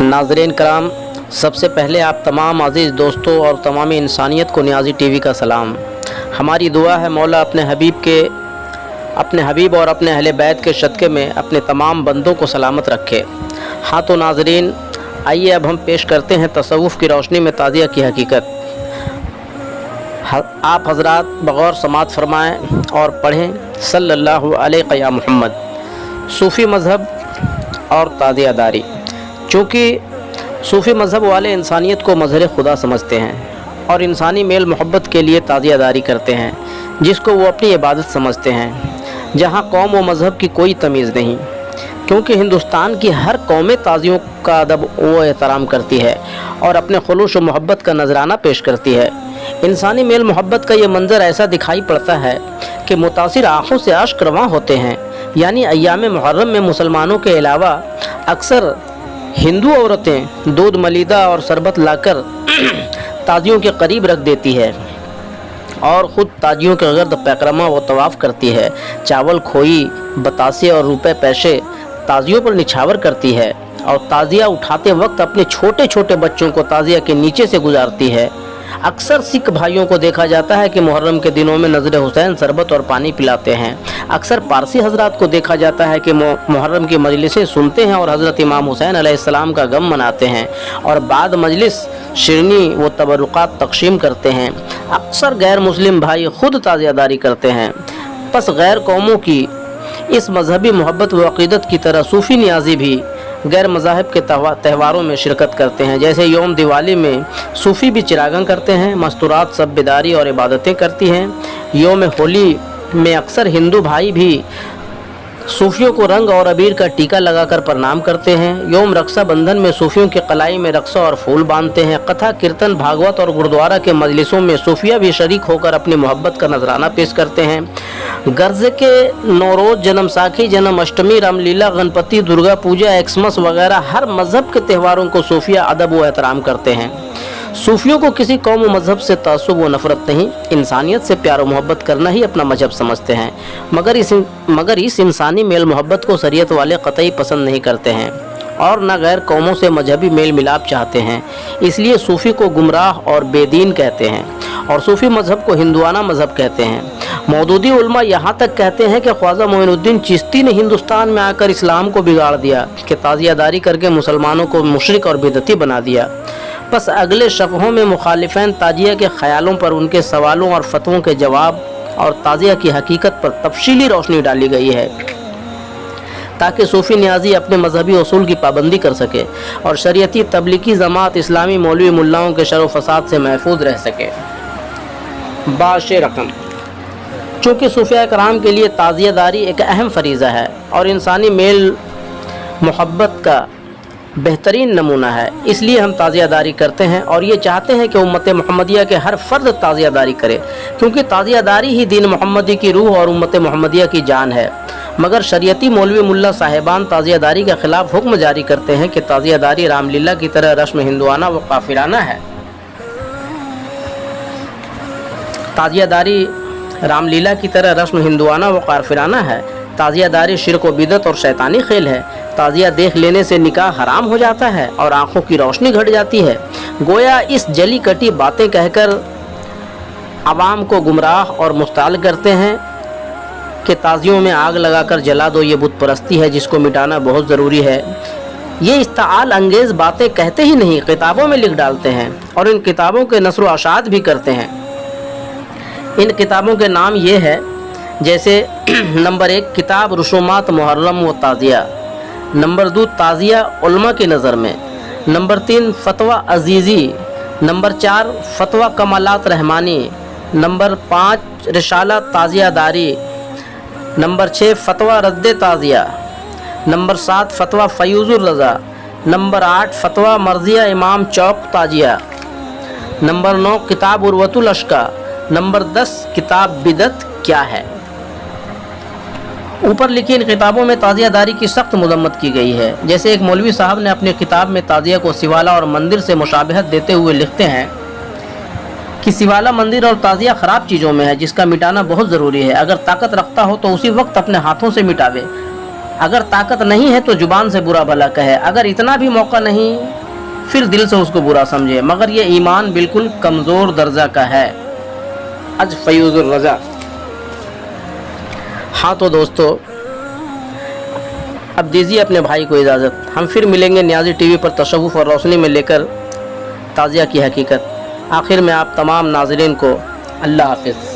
नाज़रीन कराम, सबसे पहले आप तमाम अज़ीज़ दोस्तों और तमाम इंसानियत को नियाज़ी टीवी का सलाम। हमारी दुआ है मौला अपने हबीब और अपने अहले बैत के सदक़े में अपने तमाम बंदों को सलामत रखे। हाँ तो नाज़रीन, आइए अब हम पेश करते हैं तसव्वुफ़ की रोशनी में ताज़िया की हकीकत। आप हज़रात बग़ौर समात फरमाएँ और पढ़ें सल्लल्लाहु अलैहि या मुहम्मद। सूफ़ी मज़हब और ताज़ियादारी। चूँकि सूफ़ी मज़हब वाले इंसानियत को मज़हर खुदा समझते हैं और इंसानी मेल मोहब्बत के लिए ताज़ियादारी करते हैं, जिसको वो अपनी इबादत समझते हैं, जहाँ कौम व मज़हब की कोई तमीज़ नहीं। क्योंकि हिंदुस्तान की हर कौमें ताज़ियों का अदब व एहतराम करती है और अपने खुलूस व मोहब्बत का नजराना पेश करती है। इंसानी मेल मोहब्बत का ये मंज़र ऐसा दिखाई पड़ता है कि मुतासिर आँखों से अश्क रवां होते हैं। यानी अय्याम मुहर्रम में मुसलमानों के अलावा अक्सर हिंदू औरतें दूध मलीदा और शरबत लाकर ताजियों के करीब रख देती है और ख़ुद ताजियों के गर्द पैकरमा व तवाफ़ करती है। चावल, खोई, बतासे और रुपए पैसे ताजियों पर निछावर करती है और ताज़िया उठाते वक्त अपने छोटे छोटे बच्चों को ताज़िया के नीचे से गुजारती है। अक्सर सिख भाइयों को देखा जाता है कि मुहर्रम के दिनों में नज़र हुसैन शरबत और पानी पिलाते हैं। अक्सर पारसी हजरात को देखा जाता है कि मुहर्रम की मजलिसें सुनते हैं और हज़रत इमाम हुसैन अलैहिस्सलाम का गम मनाते हैं और बाद मजलिस शिरनी व तबरुकात तक़सीम करते हैं। अक्सर गैर मुस्लिम भाई ख़ुद ताज़ियादारी करते हैं। बस गैर कौमों की इस मजहबी मोहब्बत व अक़ीदत की तरह सूफ़ी नियाज़ी भी गैर मज़ाहिब के त्यौहारों में शिरकत करते हैं। जैसे यौम दिवाली में सूफ़ी भी चिरागन करते हैं, मस्तूरात सब बेदारी और इबादतें करती हैं। यौम होली में अक्सर हिंदू भाई भी सूफ़ियों को रंग और अबीर का टीका लगाकर प्रणाम करते हैं। यौम रक्षा बंधन में सूफ़ियों के कलाई में रक्सा और फूल बांधते हैं। कथा, कीर्तन, भागवत और गुरुद्वारा के मजलिसों में सूफिया भी शरीक होकर अपनी मोहब्बत का नजराना पेश करते हैं। गर्ज के नौरोज़, जन्म साखी, जन्म अष्टमी, रामलीला, गणपति, दुर्गा पूजा, एक्समस वगैरह हर मज़हब के त्योहारों को सूफिया अदब व एहतराम करते हैं। सूफियों को किसी कौम व मज़हब से तासुब व नफ़रत नहीं, इंसानियत से प्यार व मोहब्बत करना ही अपना मज़हब समझते हैं। मगर इस इंसानी मेल मोहब्बत को शरीयत वाले कतई पसंद नहीं करते हैं और न गैर कौमों से मजहबी मेल मिलाप चाहते हैं। इसलिए सूफ़ी को गुमराह और बेदीन कहते हैं और सूफ़ी मज़हब को हिंदुआना मज़हब कहते हैं। मौदूदी उलमा यहाँ तक कहते हैं कि ख्वाजा मोइनुद्दीन चिश्ती ने हिंदुस्तान में आकर इस्लाम को बिगाड़ दिया, कि ताज़ियादारी करके मुसलमानों को मुशरिक और बिदती बना दिया। बस अगले शफ़हों में मुखालिफैन ताजिया के ख़यालों पर उनके सवालों और फतवों के जवाब और ताजिया की हकीकत पर तफसीली रोशनी डाली गई है, ताकि सूफ़ी नियाज़ी अपने मजहबी उसूल की पाबंदी कर सके और शरीयती तबलीगी जमात इस्लामी मौलवी मुल्लाओं के शर व फसाद से महफूज रह सके। बाशे रकम। चूँकि सूफ़िया कराम के लिए ताज़ियादारी एक अहम फरीज़ा है और इंसानी मेल मोहब्बत का बेहतरीन नमूना है, इसलिए हम ताज़ियादारी करते हैं और ये चाहते हैं कि उम्मत मुहम्मदिया के हर फ़र्द ताज़ियादारी करे, क्योंकि ताज़ियादारी ही दीन मोहम्मदी की रूह और उम्मत मुहम्मदिया की जान है। मगर शरीयती मौलवी मुल्ला साहिबान ताज़ियादारी के ख़िलाफ़ हुक्म जारी करते हैं कि ताज़ियादारी रामलीला की तरह रस्म हिंदुआना व काफिराना है। ताज़ियादारी रामलीला की तरह रस्म हिंदुआना व काफिराना है। ताज़ियादारी शिर्क व बिदत और शैतानी खेल है। ताज़िया देख लेने से निकाह हराम हो जाता है और आँखों की रोशनी घट जाती है। गोया इस जली कटी बातें कहकर आवाम को गुमराह और मुस्ताल करते हैं कि ताज़ियों में आग लगाकर जला दो, ये बुत परस्ती है जिसको मिटाना बहुत ज़रूरी है। ये इस्ताआल अंगेज़ बातें कहते ही नहीं, किताबों में लिख डालते हैं और इन किताबों के नस्र व अशात भी करते हैं। इन किताबों के नाम ये है, जैसे नंबर 1 किताब रसूमात मुहर्रम व ताज़िया, नंबर 2 ताज़िया उलमा की नज़र में, नंबर 3 फतवा अजीज़ी, नंबर 4 फतवा कमालात रहमानी, नंबर 5 रिसाला ताज़ियादारी, नंबर 6 फतवा रद्द ताज़िया, नंबर 7 फतवा फ़यूज़ुर रज़ा, नंबर 8 फतवा मर्ज़िया इमाम चौक ताज़िया, नंबर 9 किताब उर्वतुल अश्का, नंबर 10 किताब बिदत क्या है। ऊपर लिखी इन किताबों में ताज़ियादारी की सख्त मज़म्मत की गई है। जैसे एक मौलवी साहब ने अपनी किताब में ताज़िया को सिवाला और मंदिर से मुशाबहत देते हुए लिखते हैं कि सिवाला, मंदिर और ताज़िया ख़राब चीज़ों में है जिसका मिटाना बहुत ज़रूरी है। अगर ताकत रखता हो तो उसी वक्त अपने हाथों से मिटावे اگر طاقت نہیں ہے تو زبان سے برا بھلا کہے، اگر اتنا بھی موقع نہیں پھر دل سے اس کو برا سمجھے، مگر یہ ایمان بالکل کمزور درجہ کا ہے۔ اج فیوز الرضا۔ ہاں تو دوستو، اب دیجیے اپنے بھائی کو اجازت، ہم پھر ملیں گے نیازی ٹی وی پر تصوف اور روشنی میں لے کر تعزیہ کی حقیقت۔ آخر میں آپ تمام ناظرین کو اللہ حافظ۔